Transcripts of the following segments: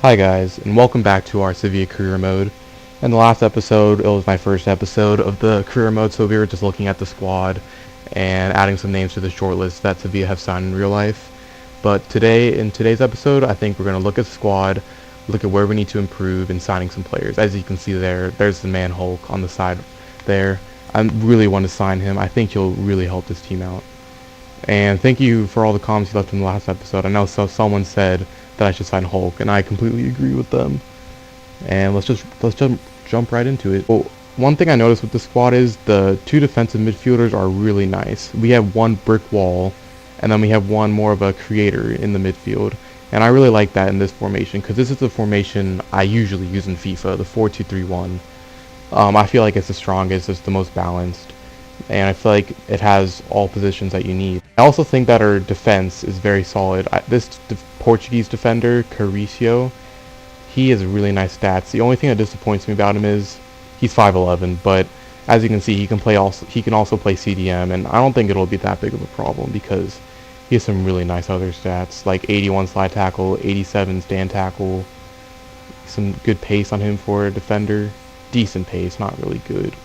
Hi guys, and welcome back to our Sevilla career mode. In the last episode, it was my first episode of the career mode, so we were just looking at the squad and adding some names to the shortlist that Sevilla have signed in real life. But today, in today's episode, I think we're going to look at the squad, look at where we need to improve in signing some players. As you can see there's the man Hulk on the side there. I really want to sign him. I think he'll really help this team out. And thank you for all the comments you left in the last episode. I know someone said that I should sign Hulk, and I completely agree with them. And let's jump right into it. Well, one thing I noticed with the squad is the two defensive midfielders are really nice. We have one brick wall, and then we have one more of a creator in the midfield. And I really like that in this formation, because this is the formation I usually use in FIFA, the 4-2-3-1. I feel like it's the strongest, it's the most balanced, and I feel like it has all positions that you need. I also think that our defense is very solid. This Portuguese defender, Caricio, he has really nice stats. The only thing that disappoints me about him is he's 5'11", but as you can see, he can also play CDM, and I don't think it'll be that big of a problem because he has some really nice other stats, like 81 slide tackle, 87 stand tackle, some good pace on him for a defender. Decent pace, not really good.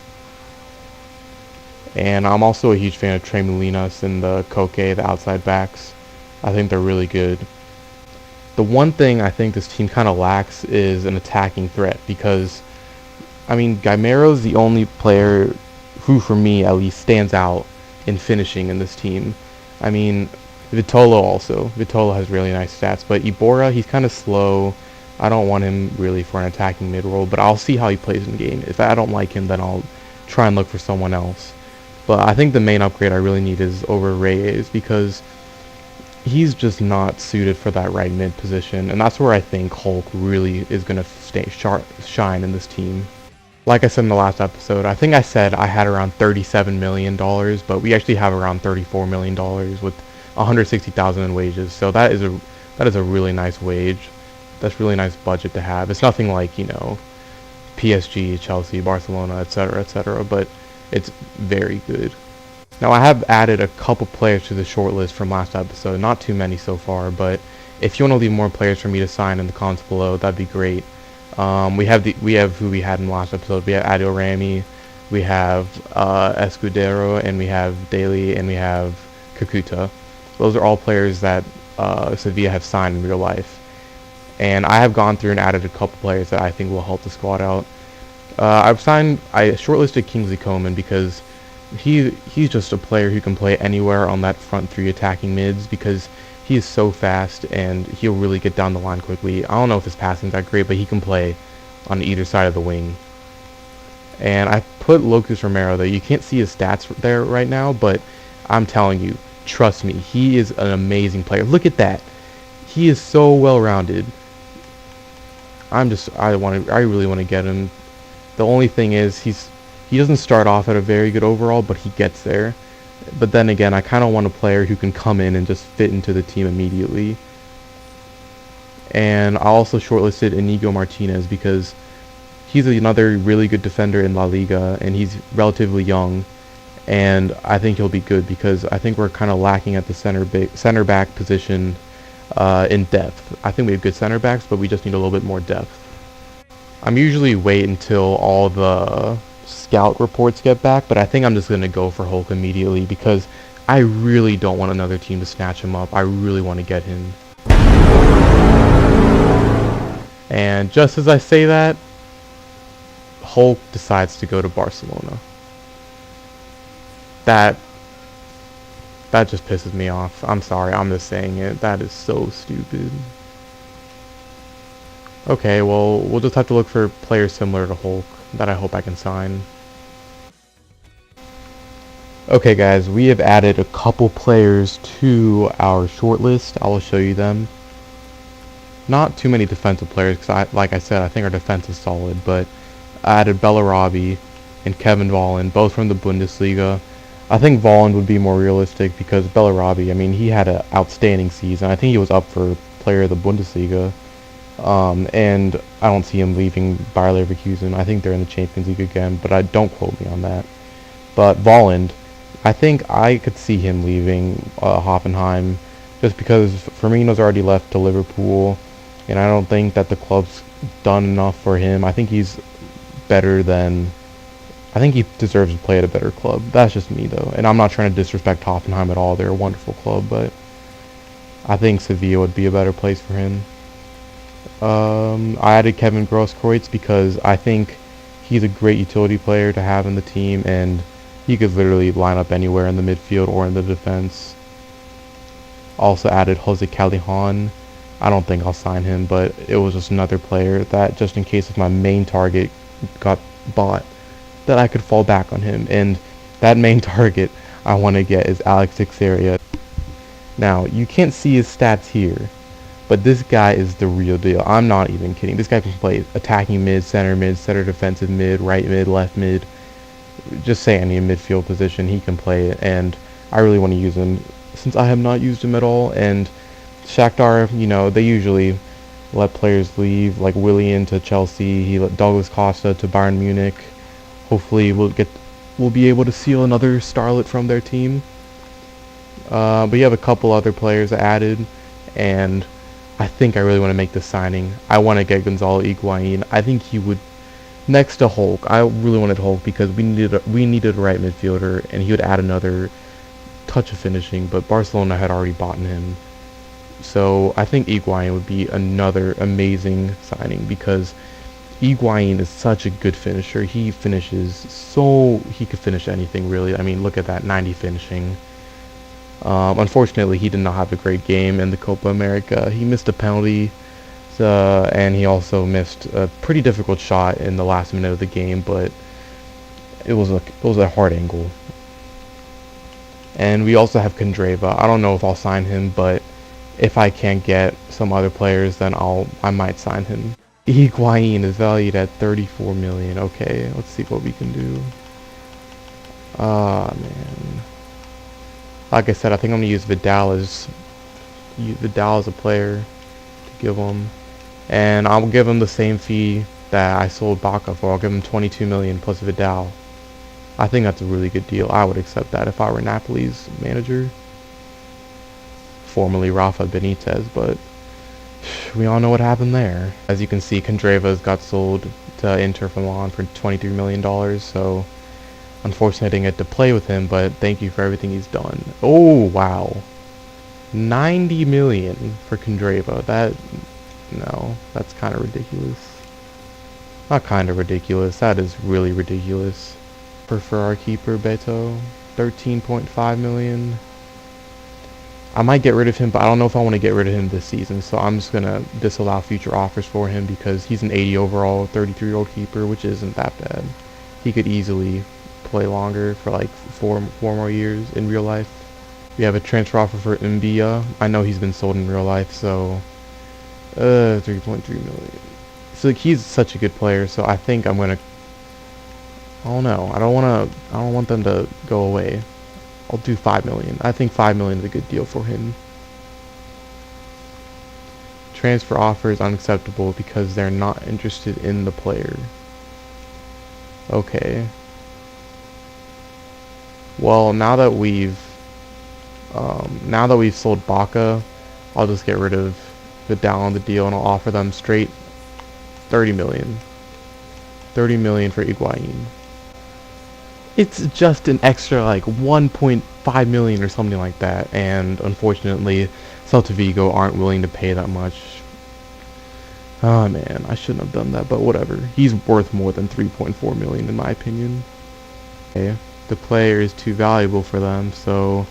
And I'm also a huge fan of Trey Molinas and the Koke, the outside backs. I think they're really good. The one thing I think this team kind of lacks is an attacking threat, because, I mean, Gaimero's the only player who, for me at least, stands out in finishing in this team. I mean, Vitolo has really nice stats, but Iborra, he's kind of slow. I don't want him really for an attacking mid-role, but I'll see how he plays in the game. If I don't like him, then I'll try and look for someone else. But I think the main upgrade I really need is over Reyes, because he's just not suited for that right mid position, and that's where I think Hulk really is going to shine in this team. Like I said in the last episode, I think I said I had around $37 million, but we actually have around $34 million with $160,000 in wages, so that is a really nice wage. That's really nice budget to have. It's nothing like, you know, PSG, Chelsea, Barcelona, etc., but it's very good. Now, I have added a couple players to the shortlist from last episode, not too many so far, but if you want to leave more players for me to sign in the comments below, that'd be great. We have who we had in the last episode. We have Adil Rami, we have Escudero, and we have Daly, and we have Kakuta. Those are all players that Sevilla have signed in real life. And I have gone through and added a couple players that I think will help the squad out. I shortlisted Kingsley Coman because he's just a player who can play anywhere on that front three attacking mids, because he is so fast and he'll really get down the line quickly. I don't know if his passing's that great, but he can play on either side of the wing. And I put Lucas Romero there. You can't see his stats there right now, but I'm telling you, trust me, he is an amazing player. Look at that. He is so well-rounded. I really want to get him. The only thing is he doesn't start off at a very good overall, but he gets there. But then again, I kind of want a player who can come in and just fit into the team immediately. And I also shortlisted Inigo Martinez because he's another really good defender in La Liga, and he's relatively young. And I think he'll be good because I think we're kind of lacking at the center back position in depth. I think we have good center backs, but we just need a little bit more depth. I'm usually wait until all the scout reports get back, but I think I'm just going to go for Hulk immediately because I really don't want another team to snatch him up. I really want to get him. And just as I say that, Hulk decides to go to Barcelona. That just pisses me off. I'm sorry, I'm just saying it. That is so stupid. Okay, well, we'll just have to look for players similar to Hulk that I hope I can sign. Okay guys, we have added a couple players to our shortlist. I will show you them. Not too many defensive players, because like I said, I think our defense is solid, but I added Bellarabi and Kevin Volland, both from the Bundesliga. I think Volland would be more realistic because Bellarabi, I mean, he had an outstanding season. I think he was up for player of the Bundesliga. And I don't see him leaving Bayer Leverkusen. I think they're in the Champions League again, but don't quote me on that. But Volland, I think I could see him leaving Hoffenheim just because Firmino's already left to Liverpool, and I don't think that the club's done enough for him. I think he's better than. I think he deserves to play at a better club. That's just me though, and I'm not trying to disrespect Hoffenheim at all. They're a wonderful club, but I think Sevilla would be a better place for him. I added Kevin Grosskreutz because I think he's a great utility player to have in the team, and he could literally line up anywhere in the midfield or in the defense. Also added Jose Callejon. I don't think I'll sign him, but it was just another player that, just in case if my main target got bought, that I could fall back on him. And that main target I want to get is Alex Teixeira. Now, you can't see his stats here, but this guy is the real deal. I'm not even kidding. This guy can play attacking mid, center defensive mid, right mid, left mid. Just say any midfield position, he can play it, and I really want to use him since I have not used him at all. And Shakhtar, you know, they usually let players leave, like Willian to Chelsea, he let Douglas Costa to Bayern Munich. Hopefully we'll be able to seal another starlet from their team. But you have a couple other players added, and I think I really want to make this signing. I want to get Gonzalo Higuain. I think he would, next to Hulk. I really wanted Hulk because we needed a right midfielder, and he would add another touch of finishing. But Barcelona had already bought him, so I think Higuain would be another amazing signing because Higuain is such a good finisher. He finishes so he could finish anything really. I mean, look at that 90 finishing. Unfortunately, he did not have a great game in the Copa America. He missed a penalty, and he also missed a pretty difficult shot in the last minute of the game, but it was a hard angle. And we also have Candreva. I don't know if I'll sign him, but if I can't get some other players, then I might sign him. Higuain is valued at 34 million. Okay, let's see what we can do. Man. Like I said, I think I'm gonna use Vidal as a player to give him, and I'll give him the same fee that I sold Baca for. I'll give him 22 million plus Vidal. I think that's a really good deal. I would accept that if I were Napoli's manager, formerly Rafa Benitez, but we all know what happened there. As you can see, Candreva's got sold to Inter Milan for $23 million, so unfortunately I didn't get to play with him, but thank you for everything he's done. Oh, wow. 90 million for Candreva. No, that's kind of ridiculous. Not kind of ridiculous, that is really ridiculous. For our keeper, Beto, 13.5 million. I might get rid of him, but I don't know if I want to get rid of him this season, so I'm just going to disallow future offers for him because he's an 80 overall, 33-year-old keeper, which isn't that bad. He could easily play longer for like four more years in real life. We have a transfer offer for Mbia. I know he's been sold in real life, so 3.3 million. So like, he's such a good player, so I think I'm going to, I don't know. I don't want them to go away. I'll do 5 million. I think 5 million is a good deal for him. Transfer offer is unacceptable because they're not interested in the player. Okay. Well, now that we've sold Baca, I'll just get rid of Vidal on the deal and I'll offer them straight 30 million. 30 million for Higuain. It's just an extra like 1.5 million or something like that, and unfortunately Celta Vigo aren't willing to pay that much. Oh man, I shouldn't have done that, but whatever. He's worth more than 3.4 million in my opinion. Okay, the player is too valuable for them, so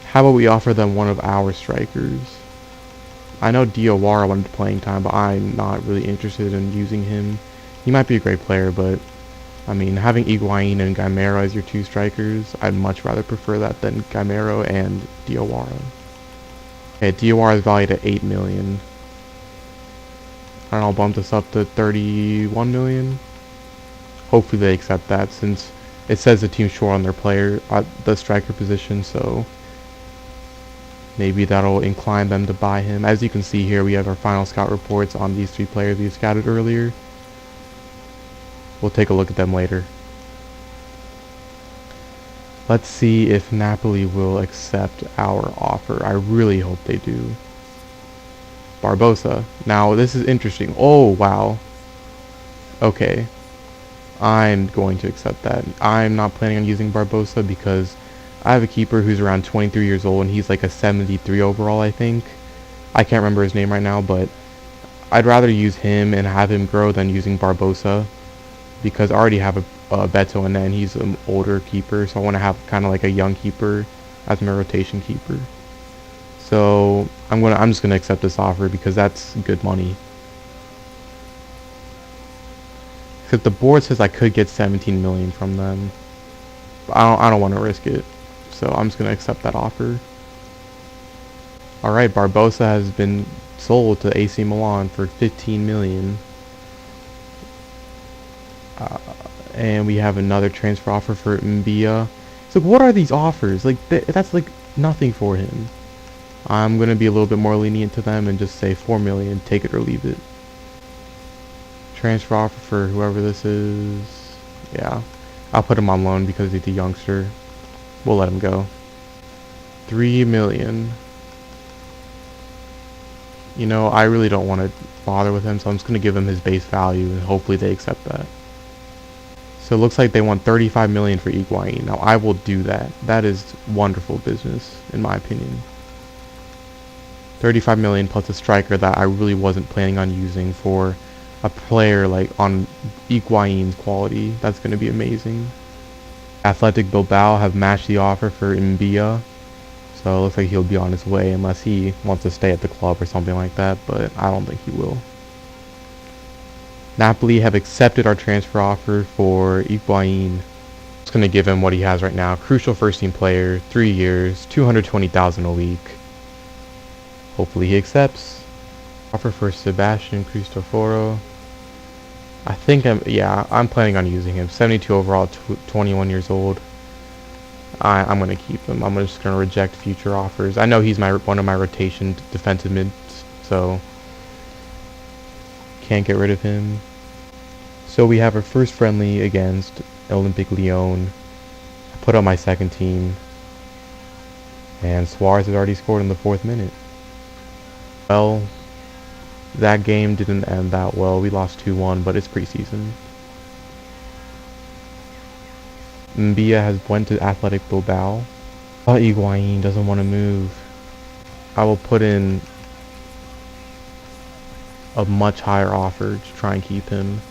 how about we offer them one of our strikers? I know Diawara wanted playing time, but I'm not really interested in using him. He might be a great player, but I mean, having Higuain and Gameiro as your two strikers, I'd much rather prefer that than Gameiro and Diawara. Okay, Diawara is valued at 8 million. And I'll bump this up to 31 million. Hopefully they accept that, since it says the team's short on their player at the striker position, so maybe that'll incline them to buy him. As you can see here, we have our final scout reports on these three players we scouted earlier. We'll take a look at them later. Let's see if Napoli will accept our offer. I really hope they do. Barbosa. Now this is interesting. Oh wow. Okay. I'm going to accept that. I'm not planning on using Barbosa because I have a keeper who's around 23 years old and he's like a 73 overall, I think. I can't remember his name right now, but I'd rather use him and have him grow than using Barbosa because I already have a Beto in there and he's an older keeper, so I want to have kind of like a young keeper as my rotation keeper. So I'm just gonna accept this offer because that's good money. Because the board says I could get 17 million from them. But I don't want to risk it. So I'm just going to accept that offer. Alright, Barbosa has been sold to AC Milan for 15 million. And we have another transfer offer for Mbia. So what are these offers? Like that's like nothing for him. I'm going to be a little bit more lenient to them and just say 4 million, take it or leave it. Transfer offer for whoever this is. Yeah, I'll put him on loan because he's a youngster. We'll let him go. 3 million. You know, I really don't want to bother with him, so I'm just going to give him his base value and hopefully they accept that. So it looks like they want 35 million for Higuain. Now I will do that. That is wonderful business in my opinion. 35 million plus a striker that I really wasn't planning on using for a player like on Higuain's quality. That's going to be amazing. Athletic Bilbao have matched the offer for Mbia, so it looks like he'll be on his way unless he wants to stay at the club or something like that, but I don't think he will. Napoli have accepted our transfer offer for Higuain. It's going to give him what he has right now. Crucial first team player, 3 years, 220,000 a week. Hopefully he accepts. Offer for Sebastian Cristoforo. I think I'm planning on using him. 72 overall, 21 years old. I'm going to keep him. I'm just going to reject future offers. I know he's one of my rotation defensive mids, so can't get rid of him. So we have our first friendly against Olympique Lyon. I put on my second team, and Suarez has already scored in the 4th minute. Well, that game didn't end that well. We lost 2-1, but it's preseason. Mbia has went to Athletic Bilbao. But Higuain doesn't want to move. I will put in a much higher offer to try and keep him.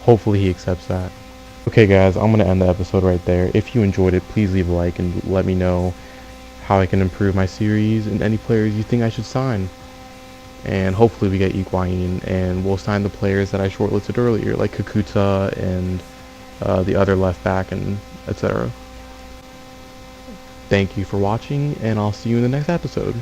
Hopefully he accepts that. Okay guys, I'm going to end the episode right there. If you enjoyed it, please leave a like and let me know how I can improve my series and any players you think I should sign. And hopefully we get Higuain and we'll sign the players that I shortlisted earlier, like Kakuta and the other left back and etc. Thank you for watching, and I'll see you in the next episode.